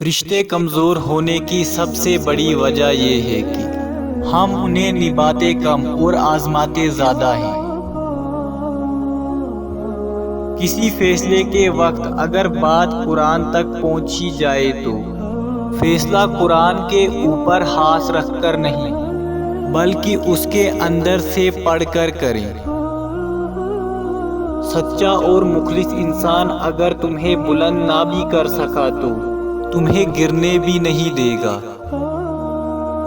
رشتے کمزور ہونے کی سب سے بڑی وجہ یہ ہے کہ ہم انہیں نبھاتے کم اور آزماتے زیادہ ہیں۔ کسی فیصلے کے وقت اگر بات قرآن تک پہنچی جائے تو فیصلہ قرآن کے اوپر ہاتھ رکھ کر نہیں بلکہ اس کے اندر سے پڑھ کر کریں۔ سچا اور مخلص انسان اگر تمہیں بلند نہ بھی کر سکا تو تمہیں گرنے بھی نہیں دے گا۔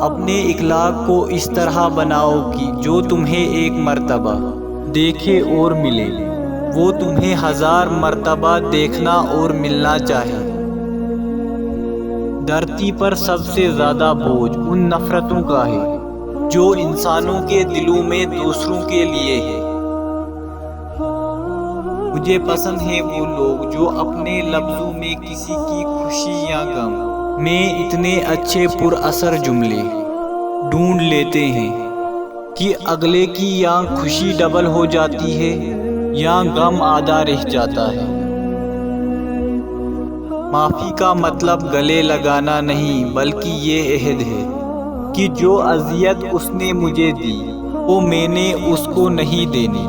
اپنے اخلاق کو اس طرح بناؤ کہ جو تمہیں ایک مرتبہ دیکھے اور ملے وہ تمہیں 1000 مرتبہ دیکھنا اور ملنا چاہے۔ دھرتی پر سب سے زیادہ بوجھ ان نفرتوں کا ہے جو انسانوں کے دلوں میں دوسروں کے لیے ہے۔ مجھے پسند ہیں وہ لوگ جو اپنے لفظوں میں کسی کی خوشی یا غم میں اتنے اچھے پر اثر جملے ڈھونڈ لیتے ہیں کہ اگلے کی یا خوشی ڈبل ہو جاتی ہے یا غم آدھا رہ جاتا ہے۔ معافی کا مطلب گلے لگانا نہیں بلکہ یہ عہد ہے کہ جو اذیت اس نے مجھے دی وہ میں نے اس کو نہیں دینی۔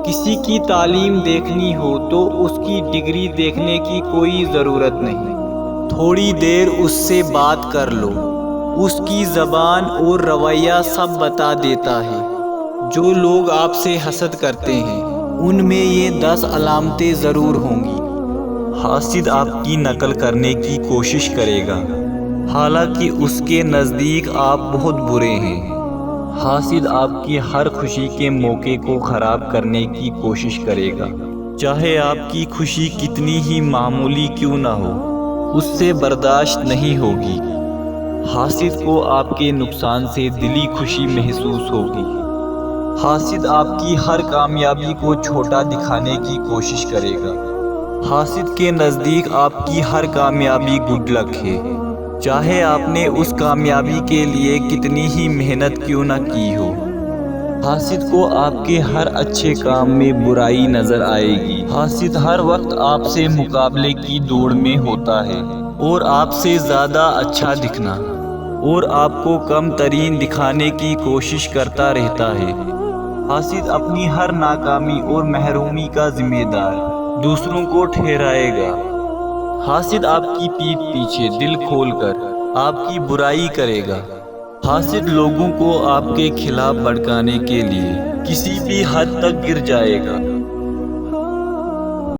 کسی کی تعلیم دیکھنی ہو تو اس کی ڈگری دیکھنے کی کوئی ضرورت نہیں، تھوڑی دیر اس سے بات کر لو، اس کی زبان اور رویہ سب بتا دیتا ہے۔ جو لوگ آپ سے حسد کرتے ہیں ان میں یہ 10 علامتیں ضرور ہوں گی۔ حاسد آپ کی نقل کرنے کی کوشش کرے گا حالانکہ اس کے نزدیک آپ بہت برے ہیں۔ حاسد آپ کی ہر خوشی کے موقع کو خراب کرنے کی کوشش کرے گا، چاہے آپ کی خوشی کتنی ہی معمولی کیوں نہ ہو، اس سے برداشت نہیں ہوگی۔ حاسد کو آپ کے نقصان سے دلی خوشی محسوس ہوگی۔ حاسد آپ کی ہر کامیابی کو چھوٹا دکھانے کی کوشش کرے گا۔ حاسد کے نزدیک آپ کی ہر کامیابی گڈ لک ہے، چاہے آپ نے اس کامیابی کے لیے کتنی ہی محنت کیوں نہ کی ہو۔ حاسد کو آپ کے ہر اچھے کام میں برائی نظر آئے گی۔ حاسد ہر وقت آپ سے مقابلے کی دوڑ میں ہوتا ہے اور آپ سے زیادہ اچھا دکھنا اور آپ کو کم ترین دکھانے کی کوشش کرتا رہتا ہے۔ حاسد اپنی ہر ناکامی اور محرومی کا ذمہ دار دوسروں کو ٹھہرائے گا۔ حاسد آپ کی پیٹھ پیچھے دل کھول کر آپ کی برائی کرے گا۔ حاسد لوگوں کو آپ کے خلاف بھڑکانے کے لیے کسی بھی حد تک گر جائے گا۔